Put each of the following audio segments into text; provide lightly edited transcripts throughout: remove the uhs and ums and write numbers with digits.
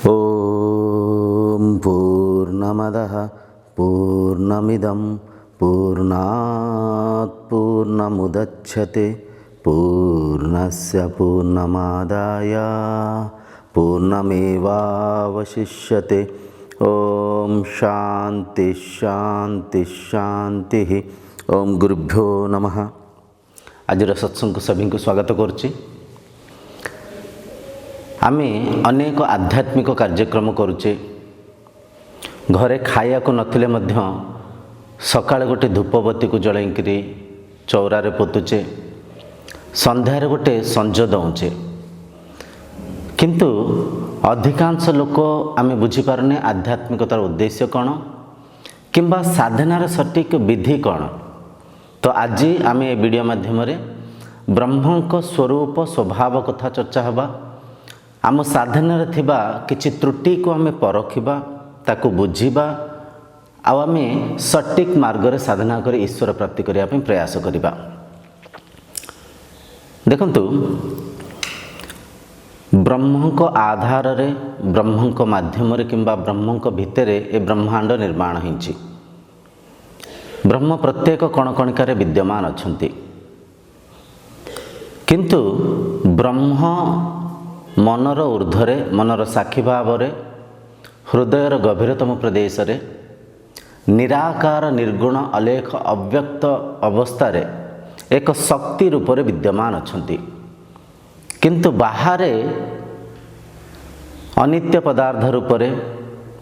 ॐ पूर्णमदः पूर्णमिदं पूर्णात् पूर्णमुदच्छते पूर्णस्य पूर्णमादाय पूर्णमेवावशिष्यते। ॐ शान्ति शान्ति शान्तिः। ओम गुरुभ्यो नमः। आज सत्संग सभी को स्वागत करुच्ची। आमे अनेक आध्यात्मिक कार्यक्रम करुचे। घरे खाया को नथिले मध्य सकाळे गोटे धूपबत्ती को जलैकरी चौरारे पोतुचे, संध्यारे गोटे संज दौचे, किंतु अधिकांश लोक आमे बुझी पारने आध्यात्मिकतार उद्देश्य कौन किंबा साधनार सटीक विधि कौन। तो आज आमे वीडियो माध्यम ब्रह्मक स्वरूप स्वभाव कथा चर्चा हवा। आम साधनार थिबा किछि त्रुटि को आमे परखिबा, ताको बुझिबा, आमे सटीक मार्ग रे साधना करी ईश्वर प्राप्ति करिया पे प्रयास करिबा। देखंतु ब्रह्मक आधार रे, ब्रह्मक माध्यम रे किंबा ब्रह्मक भितरे ए ब्रह्मांड निर्माण हिंची। ब्रह्म प्रत्येक कणकणिकार विद्यमान अछंती, किंतु ब्रह्म मनर ऊर्ध्वरे, मनर साक्षी भाव रे, हृदयर गभीरतम प्रदेश रे, निराकार निर्गुण अलेख अव्यक्त अवस्था रे एक शक्ति रूप रे विद्यमान अछंती। किंतु बाहरे अनित्य पदार्थ रूप रे,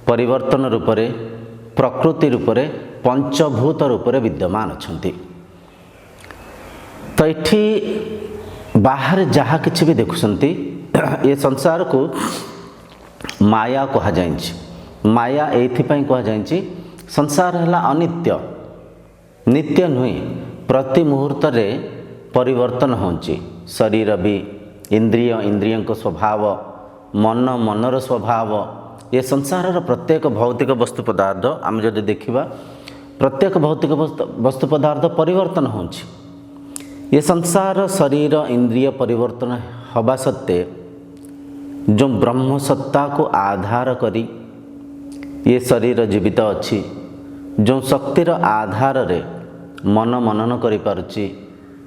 परिवर्तन रूप रे, प्रकृति रूप रे, पंचभूत रूप रे विद्यमान अछंती। तो इठी बाहर जहाँ किछि भी देखुसंती ये संसार को माया कहा जाइछि। माया एथिपाई कहा जाइछि, संसार हला अनित्य, नित्य नुहे। प्रति मुहूर्त रे परिवर्तन होछि। शरीर भी, इंद्रिय इंद्रियों को स्वभाव, मन मनर स्वभाव, ये संसार प्रत्येक भौतिक वस्तु पदार्थ आम जदि देखिबा, प्रत्येक भौतिक वस्तु पदार्थ परिवर्तन होछि। ये संसार शरीर इंद्रिय परिवर्तन हवा सत्ते जो ब्रह्म सत्ता को आधार करी ये शरीर जीवित अच्छी, जो शक्तिर आधार रे मन मनन करि पारुछि,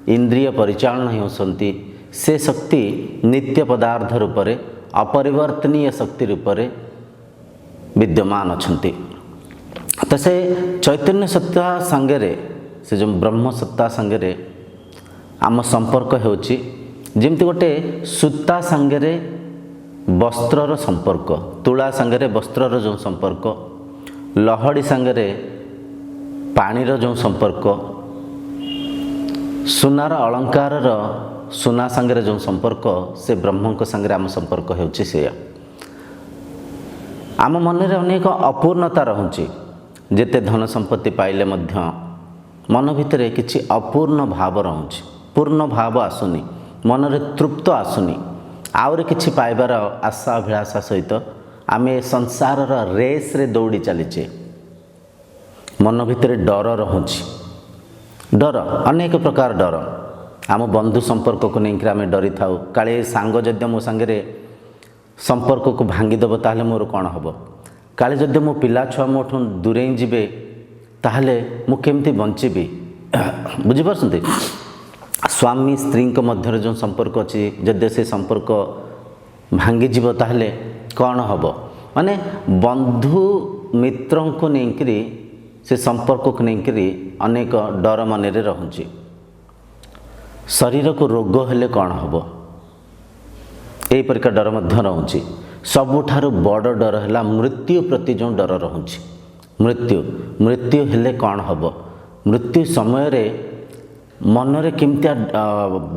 इंद्रिय परिचालन होसंती, से शक्ति नित्य पदार्थ रूप रे, अपरिवर्तनीय शक्ति रूप रे विद्यमान अछंती। तो से चैतन्य सत्ता संगे से जो ब्रह्म सत्ता संगे आम संपर्क होछि जेमती गोटे सूता संगे वस्त्रर संपर्क, तुला संगे वस्त्रर जो संपर्क, लहड़ी संगे पानीर जो संपर्क, सुनार अलंकार सुना संगे जो संपर्क, से ब्रह्म संगे आम संपर्क होछि। से आम मन रे अनेक अपूर्णता रहुछि। जेते धन संपत्ति पाइले मध्य मन भितरे किछि अपूर्ण भाव रहुछि, पूर्ण भाव आसुनी, मन रे तृप्त आसुनी। आउरे किछि पाइबार आशा अभिलाषा सहित आमे संसार रेस रे दौड़ी चलीचे। मन भितरे डर रहुछि, डर अनेक प्रकार डर। आम बंधु संपर्क को नहीं आमे डरी थाउ, काले सांग जदि मो संगे संपर्क को भांगीदेव ताहले मोर कौन हम, काले जदि मो पिला छुआ मोठू दूरे जीवे ताहले मु केमती बंचीबी। बुझीपारछंती? स्वामी स्त्री मध्य जो संपर्क अच्छी, जदि से संपर्क भांगीजीव ताहले कौन हम, माने बंधु मित्रों को लेकरी से संपर्क को लेकरी अनेक डर मन रे रहुछि। शरीर को रोग हेले कौन हम, यही परिका डर मध्य रहुछि। सबुठारु बड़ डर है मृत्यु प्रति जो डर रहुछि। मृत्यु हेले कौन हम, मृत्यु समय रे मन रे केमतिया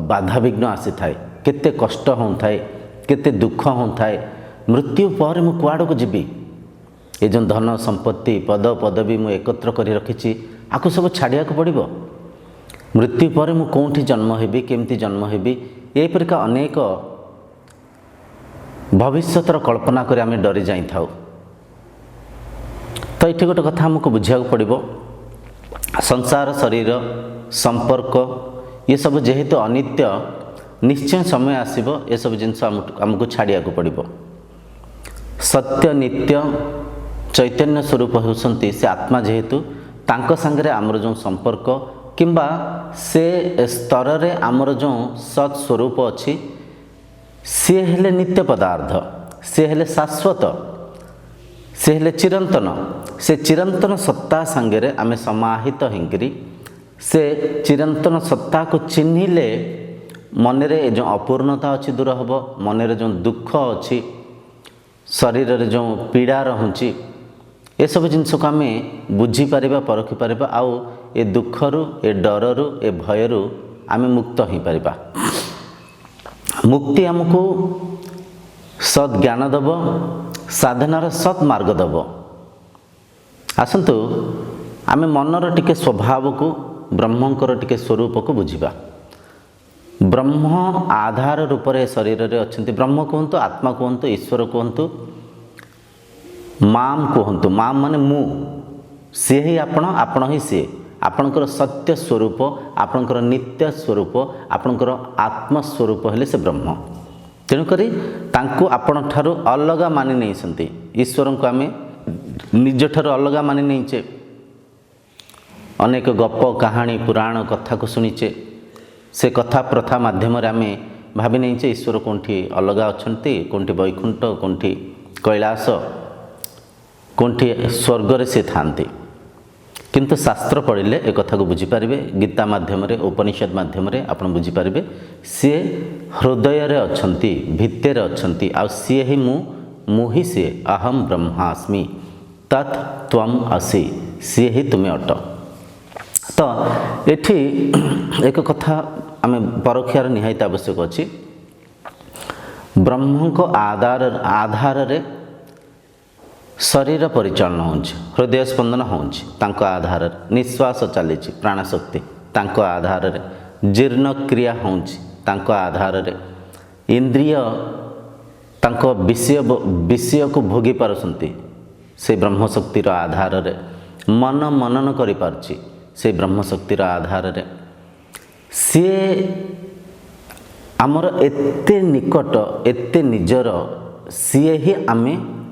बाधा विघ्न आसी थाए, केते कष्ट हों थाए, केते दुख हों थाए। मृत्यु पर मु कुआड़ को जीवी, ये जो धन संपत्ति पद पदवी मु एकत्र करी रखिछि, आकु सब छाड़िया को पड़िबो। मृत्यु पर मु कोठी जन्म हेबी, केमती जन्म हेबी, एही परिका अनेक भविष्यतर कल्पना करी आमे डरी जाई थाउ। तो ये गोटे कथा हमको बुझा पड़ो। संसार शरीर संपर्क ये सब जेहेतु अनित्य, निश्चय समय आसीबो ये सब जिनस हमको छाड़िया को पड़ो। सत्य नित्य चैतन्य स्वरूप होउछंती से आत्मा जेहेतु तांको संगरे आमर जो संपर्क किंबा से स्तर रे आमर जो सत् स्वरूप अछि सी हेले नित्य पदार्थ, सी हेले शाश्वत, सी हेले चिरंतन। से चिरंतन सत्ता संगरे आमे समाहित हिंकरी से चिरंतन सत्ता को चिन्हिले मनरे जो अपूर्णता अच्छी दूर हम, मनरे जो दुख अच्छी, शरीर रे जो पीड़ा रहुची, ये सब जिनस को आम बुझीपर परखिपर आउ ए दुखरु ए डरु ए भयरु आम मुक्त हो पार। मुक्ति आमको सत् ज्ञान दब, साधनार सत् मार्ग दब। आसतु आम मनर टिके स्वभाव को ब्रह्मंकर टिके स्वरूप को बुझा। ब्रह्म आधार रूप से शरीर रे अच्छे, ब्रह्म कहतु, आत्मा कहतु, ईश्वर कहतु, माम कहतु। माम माने मु, सी ही आपण, आपण ही सी, आपणकर सत्य स्वरूप, आपणकर नित्य स्वरूप, आपणकर आत्मस्वरूप हेले से ब्रह्म। तेणुक आपण ठारू अलग मानि नहीं सन्ति। ईश्वर को आम निज ठारू अलग मानि नहींचे। अनेक गप कहानी पुराण कथा को शुणीचे, से कथा प्रथा माध्यम आम भावी नहीं ईश्वर कौटी अलग अच्छा, कौटी वैकुंठ, कौटी कैलास, कौटी स्वर्ग से थांती। किंतु शास्त्र पढ़िले एक कथा को बुझीपारे, गीता माध्यम उपनिषद माध्यम आप बुझीपारे सी हृदय रे अच्छी, भितर अच्छी, आ सी ही मु ही सी, अहम ब्रह्मास्मि तत् त्वम असि, सी ही तुम्हें अट। तो एठी एक कथा आम परक्षार निहायत आवश्यक अच्छी। ब्रह्म को आधार रे शरीर परिचालन हो, हृदय स्पंदन हो, आधार निश्वास चली, प्राणशक्ति आधार रे, जीर्ण क्रिया हो, आधार रे, इंद्रिय विषय को भोगी पारसंती से ब्रह्मशक्तिर आधार रे, मन मनन करि पारछि से ब्रह्मशक्तिर आधार रे। सी आमर एते निकट, एते निजर, सी ही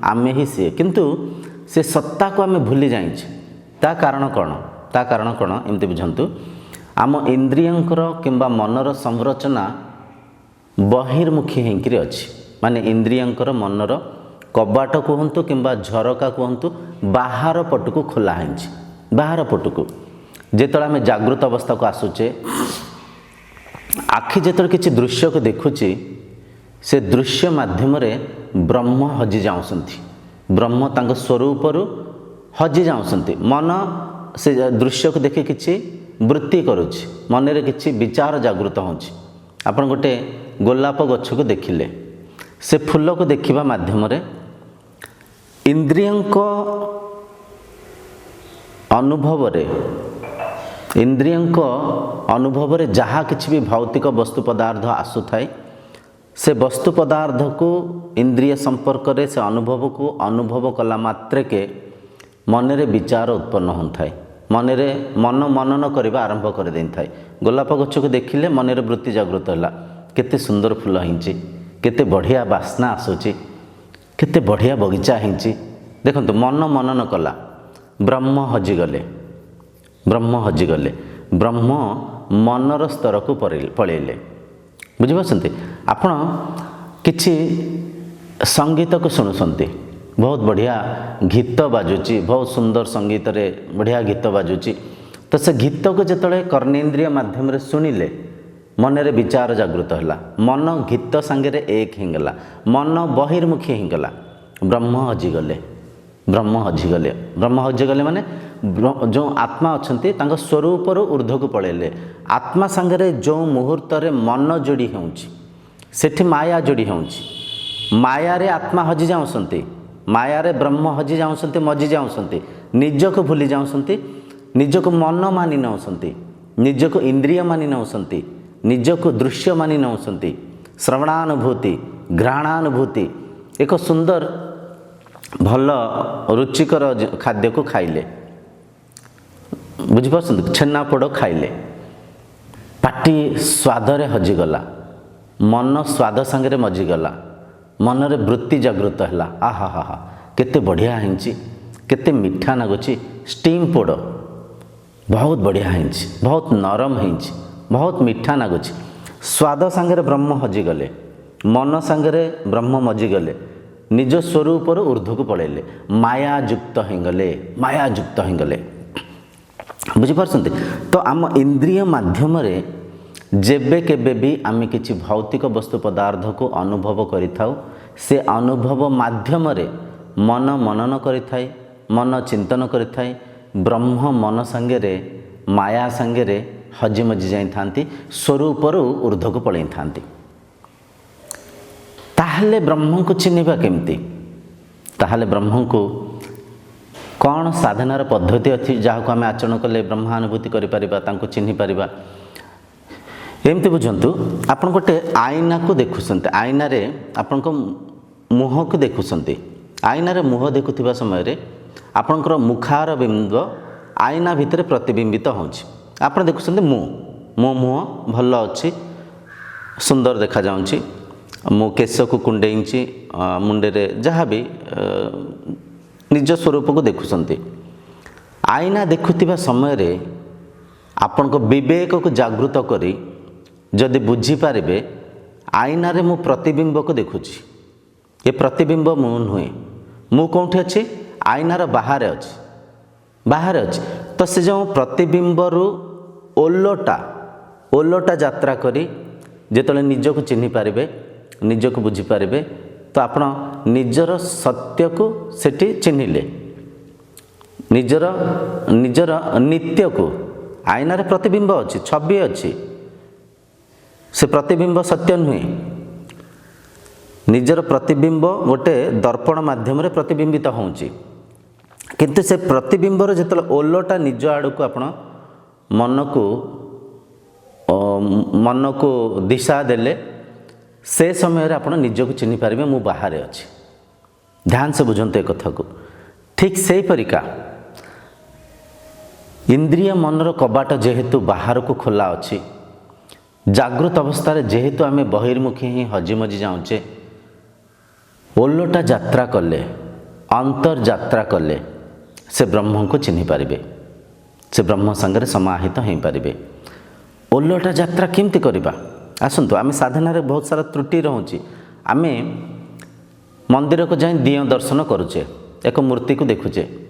आमे ही सी, किंतु से सत्ता को आमे भूली जाइछे। ता कारण कौन? ता कारण कौन एमती बुझंतु। आम इंद्रियंकर किंबा मनर संरचना बहिर्मुखी हेंकरी अछि, माने इंद्रियंकर मनर कबाट कहतु किंबा झरका कहतु बाहर पटको खोला हेंछि। बाहर पटको जेतळे आमे जागृत अवस्था को आसुचे, आखि जेतळे किछि दृश्य को देखुची, से दृश्य माध्यम रे ब्रह्म हजि जाउसंती, ब्रह्म तांको स्वरूप रु हजि जाउसंती। मन से दृश्य को देखि किछि वृत्ति करुछि, मन रे किछि विचार जागृत होछि। आपण गोटे गोलाप गछ को देखिले, से फूल को देखिबा माध्यम रे इंद्रियंक अनुभव रे, इंद्रियंक अनुभव रे जहाँ किछि भी भौतिक वस्तु पदार्थ आसु थाए, से वस्तु पदार्थ को इंद्रिय संपर्क रे से अनुभव को अनुभव कला मात्रे के मन रे विचार उत्पन्न होता है। मन रे मन मनन करबा आरंभ कर देन थाए। गोलाप गछ को देखिले मन रे वृत्ति जागृत होला, केते सुंदर फूल हिंची, केते बढ़िया बास्ना आसुची, केते बढ़िया बगीचा हिंची। देखंतु मन मनन कला, ब्रह्म हजिगले, ब्रह्म हजिगले, ब्रह्म मनर स्तर को पळेले। बुझिपारछन्ते? आपण किछि संगीत को शुणुछन्ते, बहुत बढ़िया गीत बाजुची, बहुत सुंदर संगीत रे बढ़िया गीत बाजुची, तो से गीत को जेतळे कर्णेन्द्रिय माध्यम रे सुनिले मन रे विचार जागृत होला, मन गीत संगे एक हिंगला, मन बहिर्मुखी हिंगला, ब्रह्म हजिगले, ब्रह्म हजिगले। ब्रह्म हजिगले माने जो आत्मा अच्छे तांको स्वरूप ऊर्ध्व को पळेले। आत्मा संगे जो मुहूर्त रे मन जोड़ी होउची, सेठी माया जोड़ी होउची। माया रे आत्मा हजि जाउसंती, माया रे ब्रह्म हजि जाउसंती, मजि जाउसंती, निज को भूली जाउसंती, निज को मन मानि नउसंती, निज को इंद्रिय मानि नउसंती, निज को दृश्य मानि नउसंती। श्रवणानुभूति, घ्राणानुभूति, एक सुंदर भल रुचिकर खाद्य को खाइले, बुझिपारछन्ति, छेनापोड़ खाइले, पाटी स्वाद रे हजिगला, मन स्वाद संगे मजिगला, मनरे वृत्ति जागृत है। आहा हा हा केते बढ़िया होइछि, केते मिठा लगुच। स्टीम पोड़ बहुत बढ़िया होइछि, बहुत नरम होइछि, बहुत मिठा लगुच। स्वाद सांगे ब्रह्म हजिगले, मन सांगे ब्रह्म मजिगले, निज स्वरूप ऊर्ध्व को पलैले, मायाजुक्त होगले, मायाजुक्त होगले। बुझिपारछन्ति। तो आम इंद्रिय माध्यम जेबे केबे भी आम किछि भौतिक वस्तु पदार्थ को अनुभव करिथाउ, से अनुभव माध्यम मन मनन करिथाय, मन चिंतन करिथाय। ब्रह्म मन सांगे माया सांगे हजिमजी जाइथांती, स्वरूप ऊर्ध्व को पलै थांती। ताहले ब्रह्म को चिन्हिबा केमती? ताहले ब्रह्म को कौन साधनार पद्धति अच्छी जहाँ आम आचरण कले ब्रह्मानुभूति कर चिन्हि पारिबा? एमती बुझंतु, आपण गोटे आईना को देखुंत, आईना रे आपण मुह को देखुंत। आईना रे मुह देखुवा समय आपणकर मुखार बिंब आईना भितर प्रतिबिंबित होछि। आप देखुं मो मुह भल अच्छी, सुंदर देखा जाउछि, मो केश को कुंडेइछि, मुंडे रे जहाँ भी निज स्वरूप को देखुंत। आईना देखुवा समय आपण को विवेक को जागृत करी जदि बुझीपारे आईना रे मु प्रतिबिंब को देखुछि, ये प्रतिबिंब मु नुहे, मु कौटी अच्छी? आईनार बाहर अच्छी, बाहर अच्छी। तो से जो प्रतिबिंब ओलटा ओलटा यात्रा करी जेतले निज को चिन्हि पारिबे, निज को बुझीपारे, तो आपण निजर सत्य को सेठी चिन्हिले, निजर निजर नित्य को। आईनार प्रतिबिंब अच्छी, छवि अच्छी, से प्रतिबिंब सत्य नुहे। निजर प्रतिबिंब गोटे दर्पण माध्यम प्रतिबिंबित होउची, किंतु से प्रतिबिंबर जेतले ओलटा निज आड़ को आपण मन को दिशा देले, से समय आप निज को चिन्हि पारे मु बाहर अच्छी। ध्यान से बुझंते कथा को। ठीक से परिका इंद्रिय मनर कबाट जेहेतु बाहर को खोला अच्छी, जागृत अवस्था जेहेतु आम बहिर्मुखी ही हजिमजी जाऊे, ओलटा यात्रा कले, अंतर यात्रा कले से ब्रह्म को चिन्हि पारिबे, से ब्रह्म संगे समाहित हो पारिबे। ओलटा यात्रा केमती करिबा? आसंतु आम साधना बहुत सारा त्रुटि रोचे। आम मंदिर को जाए दिय दर्शन करुचे, एक मूर्ति को देखुचे,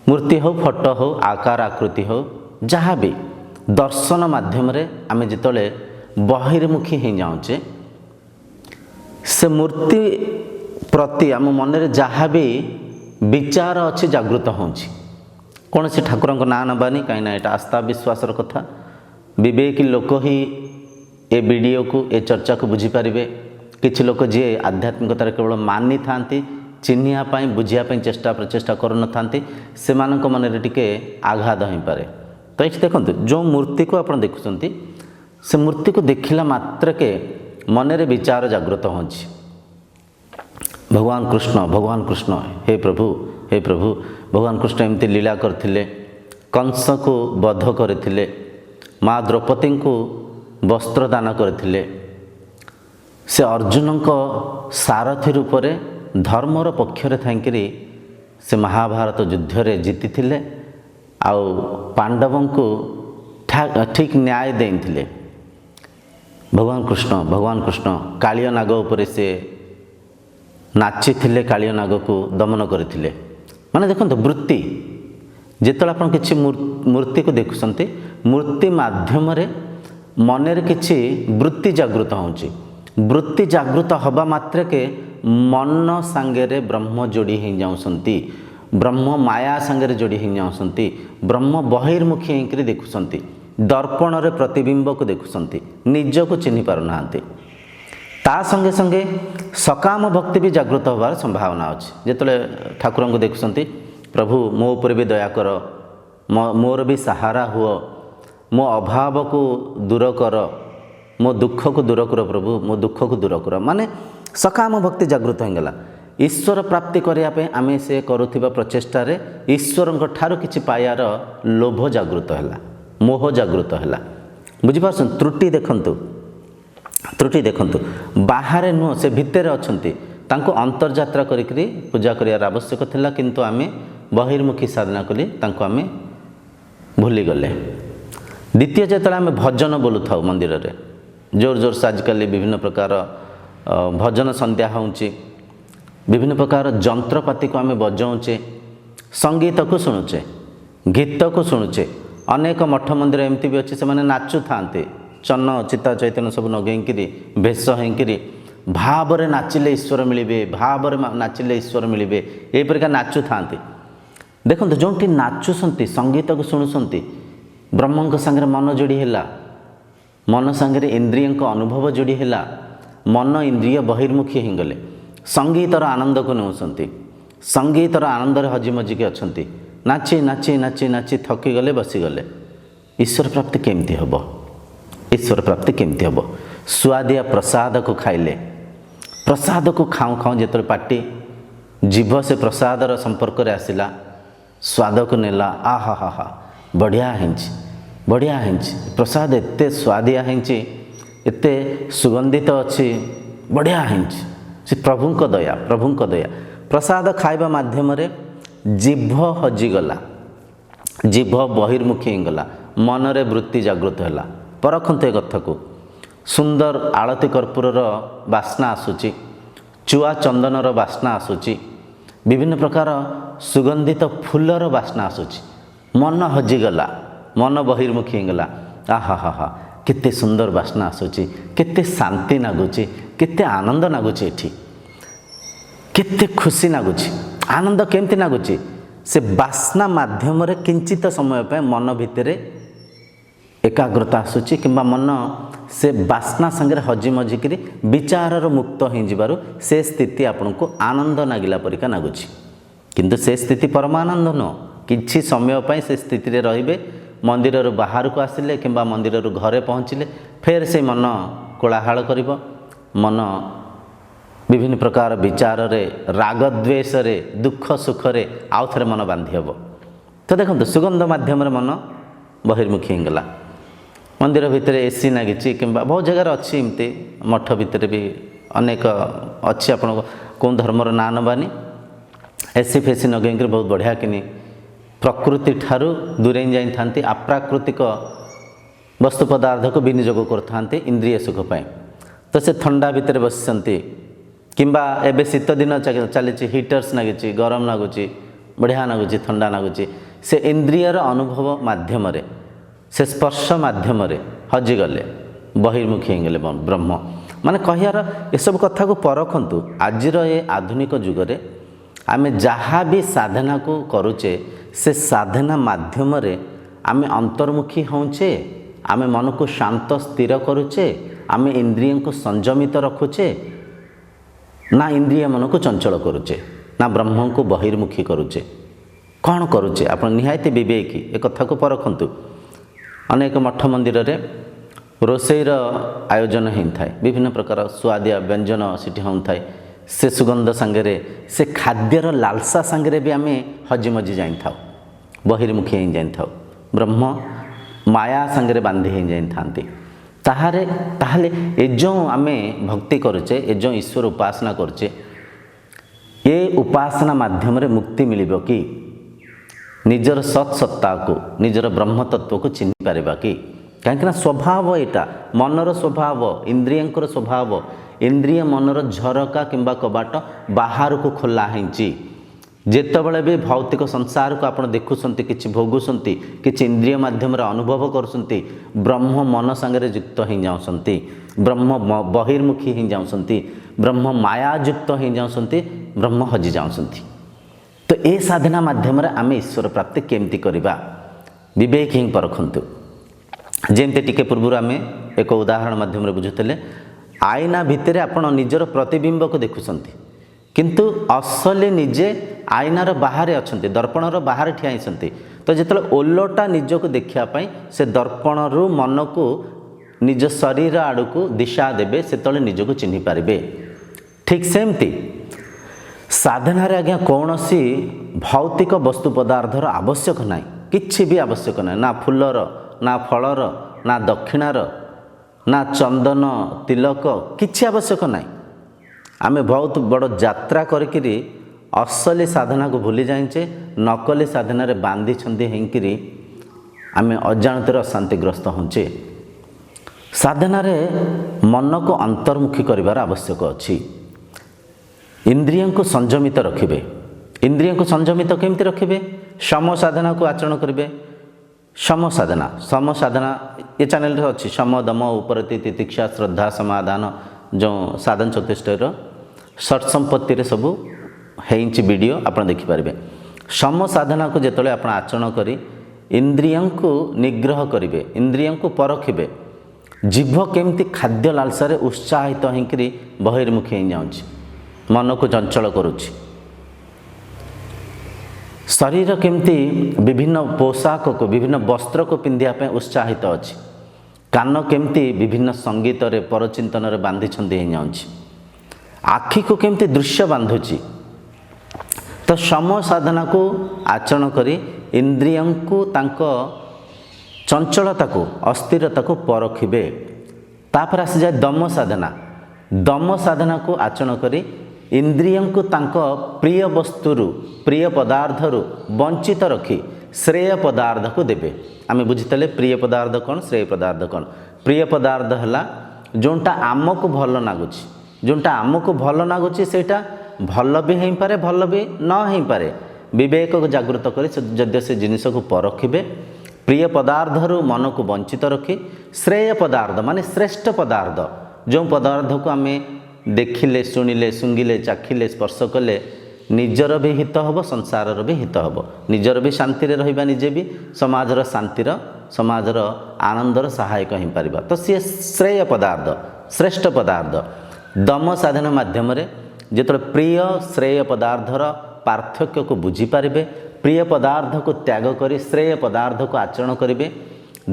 मूर्ति हो, फोटो हो, आकार आकृति हो, जहाँ भी दर्शन माध्यम आम जितले बहिर्मुखी हो जाऊे, से मूर्ति प्रति आम मन में जहाँ भी विचार अच्छी जागृत होची। कौन से ठाकुर को ना नबानी, कहीं ना यहाँ आस्था विश्वासर कथा। विवेकी लोक ही ए वीडियो को, ए चर्चा को बुझीपारे। किछि लोक जी आध्यात्मिकतार केवल मानि थांती, चिन्हियापाई बुझियापाई चेष्टा प्रचेष्टा करन थांती, सेमानक मनरे टिके आघात हो पारे। तो ये देखते जो मूर्ति को आप देखुंत, से मूर्ति को देखला मात्र के मनरे विचार जागृत होची, भगवान कृष्ण, हे प्रभु, हे प्रभु। भगवान कृष्ण एमती लीला करथिले, कंस को बध करथिले, माँ द्रौपदी को वस्त्र दान करथिले, से अर्जुन को सारथी रूप से धर्मर पक्षरे थाइकरी से महाभारत युद्ध रे जीति थिले, आउ पांडवों को ठीक न्याय देइथिले। भगवान कृष्ण कालिय नाग उपरे से नाची थिले, कालिय नाग को दमन करथिले। माने देखंत वृत्ति जेतले आपण किछि मूर्ति को देखुसंते, मूर्ति माध्यम रे मनरे किछि वृत्ति जागृत होउची। वृत्ति जागृत हवा मात्र के मन सांगे ब्रह्म जोड़ी हो जाउसंती, ब्रह्म माया सांगे जोड़ी हो जाउसंती, ब्रह्म बहिर्मुखी होकर देखुसंती, दर्पण रे प्रतिबिंब को देखुसंती, निज को चिन्हि पारु नाहांती। ता संगे संगे सकाम भक्ति भी जागृत होवार संभावना अच्छी। जेतले ठाकुर को देखुसंती, प्रभु मो ऊपर भी दया कर, मोर भी सहारा हुओ, मो अभाव को दूर कर, मो दुख को दूर कर प्रभु, मो दुख को दूर कर। माने सकाम भक्ति जागृत होगला। ईश्वर प्राप्ति करने आम से करुवा प्रचेषा ईश्वर ठारू किछि पायार लोभ जागृत है, मोह जागृत है। बुझिपार त्रुटि देखंतु, ତ୍ରୁଟି ଦେଖନ୍ତୁ, ବାହାରେ ନୁହଁ ସେ ଭିତରେ ଅଛନ୍ତି, ତାଙ୍କୁ ଅନ୍ତର୍ଯାତ୍ରା କରିକିରି ପୂଜା କରିବାର ଆବଶ୍ୟକ ଥିଲା, କିନ୍ତୁ ଆମେ ବହିର୍ମୁଖୀ ସାଧନା କରି ତାଙ୍କୁ ଆମେ ଭୁଲିଗଲେ। ଦ୍ୱିତୀୟ, ଯେତେବେଳେ ଆମେ ଭଜନ ବୋଲୁଥାଉ ମନ୍ଦିରରେ, ଜୋର ଜୋରସେ ଆଜିକାଲି ବିଭିନ୍ନ ପ୍ରକାର ଭଜନ ସନ୍ଧ୍ୟା ହେଉଛି, ବିଭିନ୍ନ ପ୍ରକାର ଯନ୍ତ୍ରପାତିକୁ ଆମେ ବଜାଉଛେ, ସଙ୍ଗୀତକୁ ଶୁଣୁଛେ, ଗୀତକୁ ଶୁଣୁଛେ। ଅନେକ ମଠ ମନ୍ଦିର ଏମିତି ବି ଅଛି ସେମାନେ ନାଚୁଥାନ୍ତି, ଚନ୍ନ ଚିତା ଚୈତନ୍ୟ ସବୁ ନଗେଇକିରି ବେଶ ହେଇକିରି ଭାବରେ ନାଚିଲେ ଈଶ୍ୱର ମିଳିବେ, ଭାବରେ ନାଚିଲେ ଈଶ୍ୱର ମିଳିବେ, ଏହିପରିକା ନାଚୁଥାନ୍ତି। ଦେଖନ୍ତୁ, ଯେଉଁଠି ନାଚୁଛନ୍ତି, ସଙ୍ଗୀତକୁ ଶୁଣୁଛନ୍ତି, ବ୍ରହ୍ମଙ୍କ ସାଙ୍ଗରେ ମନ ଯୋଡ଼ି ହେଲା, ମନ ସାଙ୍ଗରେ ଇନ୍ଦ୍ରିୟଙ୍କ ଅନୁଭବ ଯୋଡ଼ି ହେଲା, ମନ ଇନ୍ଦ୍ରିୟ ବହିର୍ମୁଖୀ ହେଇଗଲେ, ସଙ୍ଗୀତର ଆନନ୍ଦକୁ ନେଉଛନ୍ତି, ସଙ୍ଗୀତର ଆନନ୍ଦରେ ହଜି ମଜିକି ଅଛନ୍ତି, ନାଚି ନାଚି ନାଚି ନାଚି ଥକିଗଲେ, ବସିଗଲେ। ଈଶ୍ୱର ପ୍ରାପ୍ତି କେମିତି ହେବ? ଈଶ୍ୱର ପ୍ରାପ୍ତି କେମିତି ହେବ? ସୁଆଦିଆ ପ୍ରସାଦକୁ ଖାଇଲେ, ପ୍ରସାଦକୁ ଖାଉଁ ଖାଉଁ ଯେତେବେଳେ ପାଟି ଜିଭ ସେ ପ୍ରସାଦର ସମ୍ପର୍କରେ ଆସିଲା, ସ୍ୱାଦକୁ ନେଲା, ଆହା ହା ହା, ବଢ଼ିଆ ହେଇଛି, ବଢ଼ିଆ ହେଇଛି, ପ୍ରସାଦ ଏତେ ସୁଆଦିଆ ହେଇଛି, ଏତେ ସୁଗନ୍ଧିତ ଅଛି, ବଢ଼ିଆ ହେଇଛି। ସେ ପ୍ରଭୁଙ୍କ ଦୟା, ପ୍ରଭୁଙ୍କ ଦୟା। ପ୍ରସାଦ ଖାଇବା ମାଧ୍ୟମରେ ଜିଭ ହଜିଗଲା, ଜିଭ ବହିର୍ମୁଖୀ ହେଇଗଲା, ମନରେ ବୃତ୍ତି ଜାଗୃତ ହେଲା। ପରଖନ୍ତୁ ଏ କଥାକୁ। ସୁନ୍ଦର ଆଳତି କର୍ପୂରର ବାସ୍ନା ଆସୁଛି, ଚୁଆ ଚନ୍ଦନର ବାସ୍ନା ଆସୁଛି, ବିଭିନ୍ନ ପ୍ରକାର ସୁଗନ୍ଧିତ ଫୁଲର ବାସ୍ନା ଆସୁଛି, ମନ ହଜିଗଲା, ମନ ବହିର୍ମୁଖୀ ହେଇଗଲା। ଆହା ହା ହା, କେତେ ସୁନ୍ଦର ବାସ୍ନା ଆସୁଛି, କେତେ ଶାନ୍ତି ଲାଗୁଛି, କେତେ ଆନନ୍ଦ ଲାଗୁଛି, ଏଠି କେତେ ଖୁସି ଲାଗୁଛି। ଆନନ୍ଦ କେମିତି ଲାଗୁଛି? ସେ ବାସ୍ନା ମାଧ୍ୟମରେ କିଞ୍ଚିତ ସମୟ ପାଇଁ ମନ ଭିତରେ ଏକାଗ୍ରତା ଆସୁଛି, କିମ୍ବା ମନ ସେ ବାସ୍ନା ସାଙ୍ଗରେ ହଜି ମଜିକିରି ବିଚାରର ମୁକ୍ତ ହେଇଯିବାରୁ ସେ ସ୍ଥିତି ଆପଣଙ୍କୁ ଆନନ୍ଦ ଲାଗିଲା ପରିକା ଲାଗୁଛି। କିନ୍ତୁ ସେ ସ୍ଥିତି ପରମାନନ୍ଦ ନୁହଁ। କିଛି ସମୟ ପାଇଁ ସେ ସ୍ଥିତିରେ ରହିବେ, ମନ୍ଦିରରୁ ବାହାରକୁ ଆସିଲେ କିମ୍ବା ମନ୍ଦିରରୁ ଘରେ ପହଞ୍ଚିଲେ ଫେର ସେ ମନ କୋଳାହଳ କରିବ, ମନ ବିଭିନ୍ନ ପ୍ରକାର ବିଚାରରେ, ରାଗଦ୍ୱେଷରେ, ଦୁଃଖ ସୁଖରେ ଆଉ ଥରେ ମନ ବାନ୍ଧି ହେବ। ତ ଦେଖନ୍ତୁ, ସୁଗନ୍ଧ ମାଧ୍ୟମରେ ମନ ବହିର୍ମୁଖୀ ହେଇଗଲା। ମନ୍ଦିର ଭିତରେ ଏସି ଲାଗିଛି, କିମ୍ବା ବହୁତ ଜାଗାରେ ଅଛି, ଏମିତି ମଠ ଭିତରେ ବି ଅନେକ ଅଛି, ଆପଣଙ୍କ କେଉଁ ଧର୍ମର ନାଁ ନେବାନି, ଏସି ଫେସି ଲଗେଇକିରି ବହୁତ ବଢ଼ିଆ କିନି ପ୍ରକୃତି ଠାରୁ ଦୂରେଇ ଯାଇଥାନ୍ତି, ଆପ୍ରାକୃତିକ ବସ୍ତୁ ପଦାର୍ଥକୁ ବିନିଯୋଗ କରୁଥାନ୍ତି ଇନ୍ଦ୍ରିୟ ସୁଖ ପାଇଁ। ତ ସେ ଥଣ୍ଡା ଭିତରେ ବସିଛନ୍ତି, କିମ୍ବା ଏବେ ଶୀତ ଦିନ ଚାଲିଛି, ହିଟର୍ସ ଲାଗିଛି, ଗରମ ଲାଗୁଛି, ବଢ଼ିଆ ଲାଗୁଛି, ଥଣ୍ଡା ଲାଗୁଛି, ସେ ଇନ୍ଦ୍ରିୟର ଅନୁଭବ ମାଧ୍ୟମରେ, ସେ ସ୍ପର୍ଶ ମାଧ୍ୟମରେ ହଜିଗଲେ, ବହିର୍ମୁଖୀ ହେଇଗଲେ ବ୍ରହ୍ମ। ମାନେ କହିବାର ଏସବୁ କଥାକୁ ପରଖନ୍ତୁ। ଆଜିର ଏ ଆଧୁନିକ ଯୁଗରେ ଆମେ ଯାହା ବି ସାଧନାକୁ କରୁଛେ, ସେ ସାଧନା ମାଧ୍ୟମରେ ଆମେ ଅନ୍ତର୍ମୁଖୀ ହେଉଛେ, ଆମେ ମନକୁ ଶାନ୍ତ ସ୍ଥିର କରୁଛେ, ଆମେ ଇନ୍ଦ୍ରିୟଙ୍କୁ ସଂଯମିତ ରଖୁଛେ, ନା ଇନ୍ଦ୍ରିୟ ମନକୁ ଚଞ୍ଚଳ କରୁଛେ, ନା ବ୍ରହ୍ମଙ୍କୁ ବହିର୍ମୁଖୀ କରୁଛେ? କ'ଣ କରୁଛେ? ଆପଣ ନିହାତି ବିବେକୀ ଏ କଥାକୁ ପରଖନ୍ତୁ। ଅନେକ ମଠ ମନ୍ଦିରରେ ରୋଷେଇର ଆୟୋଜନ ହେଇଥାଏ, ବିଭିନ୍ନ ପ୍ରକାର ସୁଆଦିଆ ବ୍ୟଞ୍ଜନ ସେଠି ହେଉଥାଏ। ସେ ସୁଗନ୍ଧ ସାଙ୍ଗରେ, ସେ ଖାଦ୍ୟର ଲାଲସା ସାଙ୍ଗରେ ବି ଆମେ ହଜିମଜି ଯାଇଥାଉ, ବହିର୍ମୁଖୀ ହେଇ ଯାଇଥାଉ, ବ୍ରହ୍ମ ମାୟା ସାଙ୍ଗରେ ବାନ୍ଧି ହେଇଯାଇଥାନ୍ତି। ତାହେଲେ ଏ ଯେଉଁ ଆମେ ଭକ୍ତି କରୁଛେ, ଏ ଯେଉଁ ଈଶ୍ୱର ଉପାସନା କରୁଛେ, ଏ ଉପାସନା ମାଧ୍ୟମରେ ମୁକ୍ତି ମିଳିବ କି? ନିଜର ସତ୍ ସତ୍ତାକୁ, ନିଜର ବ୍ରହ୍ମତତ୍ତ୍ୱକୁ ଚିହ୍ନି ପାରିବା କି? କାହିଁକିନା ସ୍ୱଭାବ ଏଇଟା, ମନର ସ୍ୱଭାବ, ଇନ୍ଦ୍ରିୟଙ୍କର ସ୍ୱଭାବ, ଇନ୍ଦ୍ରିୟ ମନର ଝରକା କିମ୍ବା କବାଟ ବାହାରକୁ ଖୋଲା ହେଇଛି। ଯେତେବେଳେ ବି ଭୌତିକ ସଂସାରକୁ ଆପଣ ଦେଖୁଛନ୍ତି, କିଛି ଭୋଗୁଛନ୍ତି, କିଛି ଇନ୍ଦ୍ରିୟ ମାଧ୍ୟମରେ ଅନୁଭବ କରୁଛନ୍ତି, ବ୍ରହ୍ମ ମନ ସାଙ୍ଗରେ ଯୁକ୍ତ ହେଇଯାଉଛନ୍ତି, ବ୍ରହ୍ମ ବହିର୍ମୁଖୀ ହେଇଯାଉଛନ୍ତି, ବ୍ରହ୍ମ ମାୟାଯୁକ୍ତ ହେଇଯାଉଛନ୍ତି, ବ୍ରହ୍ମ ହଜି ଯାଉଛନ୍ତି। ତ ଏ ସାଧନା ମାଧ୍ୟମରେ ଆମେ ଈଶ୍ୱର ପ୍ରାପ୍ତି କେମିତି କରିବା? ବିବେକ ହିଁ ପରଖନ୍ତୁ। ଯେମିତି ଟିକେ ପୂର୍ବରୁ ଆମେ ଏକ ଉଦାହରଣ ମାଧ୍ୟମରେ ବୁଝୁଥିଲେ, ଆଇନା ଭିତରେ ଆପଣ ନିଜର ପ୍ରତିବିମ୍ବକୁ ଦେଖୁଛନ୍ତି, କିନ୍ତୁ ଅସଲି ନିଜେ ଆଇନାର ବାହାରେ ଅଛନ୍ତି, ଦର୍ପଣର ବାହାରେ ଠିଆ ହେଇଛନ୍ତି। ତ ଯେତେବେଳେ ଓଲଟା ନିଜକୁ ଦେଖିବା ପାଇଁ ସେ ଦର୍ପଣରୁ ମନକୁ ନିଜ ଶରୀର ଆଡ଼କୁ ଦିଶା ଦେବେ, ସେତେବେଳେ ନିଜକୁ ଚିହ୍ନି ପାରିବେ। ଠିକ୍ ସେମିତି ସାଧନାରେ ଆଜ୍ଞା କୌଣସି ଭୌତିକ ବସ୍ତୁ ପଦାର୍ଥର ଆବଶ୍ୟକ ନାହିଁ, କିଛି ବି ଆବଶ୍ୟକ ନାହିଁ, ନା ଫୁଲର, ନା ଫଳର, ନା ଦକ୍ଷିଣାର, ନା ଚନ୍ଦନ ତିଲକ କିଛି ଆବଶ୍ୟକ ନାହିଁ। ଆମେ ବହୁତ ବଡ଼ ଯାତ୍ରା କରିକିରି ଅସଲି ସାଧନାକୁ ଭୁଲି ଯାଇଛେ, ନକଲି ସାଧନାରେ ବାନ୍ଧି ଛନ୍ଦି ହେଇକିରି ଆମେ ଅଜାଣତରେ ଅଶାନ୍ତିଗ୍ରସ୍ତ ହେଉଛେ। ସାଧନାରେ ମନକୁ ଅନ୍ତର୍ମୁଖୀ କରିବାର ଆବଶ୍ୟକ ଅଛି। ଇନ୍ଦ୍ରିୟଙ୍କୁ ସଂଯମିତ ରଖିବେ। ଇନ୍ଦ୍ରିୟଙ୍କୁ ସଂଯମିତ କେମିତି ରଖିବେ? ସମ ସାଧନାକୁ ଆଚରଣ କରିବେ। ସମ ସାଧନା ଏ ଚ୍ୟାନେଲରେ ଅଛି। ସମ ଦମ ଉପରତି ତିତିକ୍ଷା ଶ୍ରଦ୍ଧା ସମାଧାନ ଯେଉଁ ସାଧନ ଚତୁଷ୍ଟୟର ଷଟ୍ ସମ୍ପତ୍ତିରେ ସବୁ ହେଇଛି ଭିଡ଼ିଓ, ଆପଣ ଦେଖିପାରିବେ। ସମ ସାଧନାକୁ ଯେତେବେଳେ ଆପଣ ଆଚରଣ କରି ଇନ୍ଦ୍ରିୟଙ୍କୁ ନିଗ୍ରହ କରିବେ, ଇନ୍ଦ୍ରିୟଙ୍କୁ ପରଖିବେ, ଜିଭ କେମିତି ଖାଦ୍ୟ ଲାଲସାରେ ଉତ୍ସାହିତ ହେଇକରି ବହିର୍ମୁଖୀ ହେଇଯାଉଛି, ମନକୁ ଚଞ୍ଚଳ କରୁଛି। ଶରୀର କେମିତି ବିଭିନ୍ନ ପୋଷାକକୁ ବିଭିନ୍ନ ବସ୍ତ୍ରକୁ ପିନ୍ଧିବା ପାଇଁ ଉତ୍ସାହିତ ଅଛି। କାନ କେମିତି ବିଭିନ୍ନ ସଙ୍ଗୀତରେ ପରଚିନ୍ତନରେ ବାନ୍ଧିଛନ୍ଦି ହେଇଯାଉଛି। ଆଖିକୁ କେମିତି ଦୃଶ୍ୟ ବାନ୍ଧୁଛି। ତ ସମ ସାଧନାକୁ ଆଚରଣ କରି ଇନ୍ଦ୍ରିୟଙ୍କୁ ତାଙ୍କ ଚଞ୍ଚଳତାକୁ ଅସ୍ଥିରତାକୁ ପରଖିବେ। ତାପରେ ଆସିଯାଏ ଦମ ସାଧନା। ଦମ ସାଧନାକୁ ଆଚରଣ କରି ଇନ୍ଦ୍ରିୟଙ୍କୁ ତାଙ୍କ ପ୍ରିୟ ବସ୍ତୁରୁ ପ୍ରିୟ ପଦାର୍ଥରୁ ବଞ୍ଚିତ ରଖି ଶ୍ରେୟ ପଦାର୍ଥକୁ ଦେବେ। ଆମେ ବୁଝିଥିଲେ ପ୍ରିୟ ପଦାର୍ଥ କ'ଣ, ଶ୍ରେୟ ପଦାର୍ଥ କ'ଣ। ପ୍ରିୟ ପଦାର୍ଥ ହେଲା ଯେଉଁଟା ଆମକୁ ଭଲ ଲାଗୁଛି। ଯେଉଁଟା ଆମକୁ ଭଲ ଲାଗୁଛି ସେଇଟା ଭଲ ବି ହେଇପାରେ, ଭଲ ବି ନ ହେଇପାରେ। ବିବେକକୁ ଜାଗୃତ କରି ଯଦି ସେ ଜିନିଷକୁ ପରଖିବେ, ପ୍ରିୟ ପଦାର୍ଥରୁ ମନକୁ ବଞ୍ଚିତ ରଖି ଶ୍ରେୟ ପଦାର୍ଥ ମାନେ ଶ୍ରେଷ୍ଠ ପଦାର୍ଥ, ଯେଉଁ ପଦାର୍ଥକୁ ଆମେ ଦେଖିଲେ, ଶୁଣିଲେ, ଶୁଙ୍ଗିଲେ, ଚାଖିଲେ, ସ୍ପର୍ଶ କଲେ ନିଜର ବି ହିତ ହେବ, ସଂସାରର ବି ହିତ ହେବ। ନିଜର ବି ଶାନ୍ତିରେ ରହିବା, ନିଜେ ବି ସମାଜର ଶାନ୍ତିର, ସମାଜର ଆନନ୍ଦର ସହାୟକ ହେଇପାରିବା। ତ ସିଏ ଶ୍ରେୟ ପଦାର୍ଥ, ଶ୍ରେଷ୍ଠ ପଦାର୍ଥ। ଦମ ସାଧନା ମାଧ୍ୟମରେ ଯେତେବେଳେ ପ୍ରିୟ ଶ୍ରେୟ ପଦାର୍ଥର ପାର୍ଥକ୍ୟକୁ ବୁଝିପାରିବେ, ପ୍ରିୟ ପଦାର୍ଥକୁ ତ୍ୟାଗ କରି ଶ୍ରେୟ ପଦାର୍ଥକୁ ଆଚରଣ କରିବେ,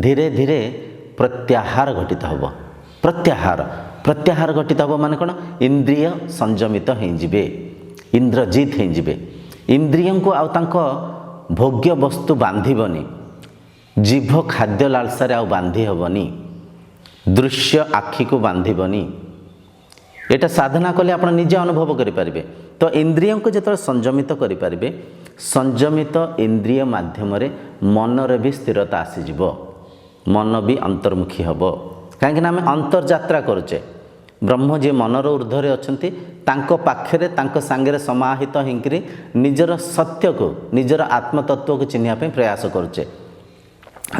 ଧୀରେ ଧୀରେ ପ୍ରତ୍ୟାହାର ଘଟିତ ହେବ। ପ୍ରତ୍ୟାହାର ଘଟିତ ହେବ ମାନେ କ'ଣ? ଇନ୍ଦ୍ରିୟ ସଂଯମିତ ହେଇଯିବେ, ଇନ୍ଦ୍ରଜିତ ହେଇଯିବେ। ଇନ୍ଦ୍ରିୟଙ୍କୁ ଆଉ ତାଙ୍କ ଭୋଗ୍ୟ ବସ୍ତୁ ବାନ୍ଧିବନି। ଜିଭ ଖାଦ୍ୟ ଲାଳସାରେ ଆଉ ବାନ୍ଧି ହେବନି। ଦୃଶ୍ୟ ଆଖିକୁ ବାନ୍ଧିବନି। ଏଇଟା ସାଧନା କଲେ ଆପଣ ନିଜେ ଅନୁଭବ କରିପାରିବେ। ତ ଇନ୍ଦ୍ରିୟଙ୍କୁ ଯେତେବେଳେ ସଂଯମିତ କରିପାରିବେ, ସଂଯମିତ ଇନ୍ଦ୍ରିୟ ମାଧ୍ୟମରେ ମନରେ ବି ସ୍ଥିରତା ଆସିଯିବ, ମନ ବି ଅନ୍ତର୍ମୁଖୀ ହେବ। କାହିଁକିନା ଆମେ ଅନ୍ତର୍ଯାତ୍ରା କରୁଛେ। ବ୍ରହ୍ମ ଯିଏ ମନର ଉର୍ଦ୍ଧ୍ୱରେ ଅଛନ୍ତି, ତାଙ୍କ ପାଖରେ ତାଙ୍କ ସାଙ୍ଗରେ ସମାହିତ ହେଇକରି ନିଜର ସତ୍ୟକୁ, ନିଜର ଆତ୍ମତତ୍ତ୍ୱକୁ ଚିହ୍ନିବା ପାଇଁ ପ୍ରୟାସ କରୁଛେ।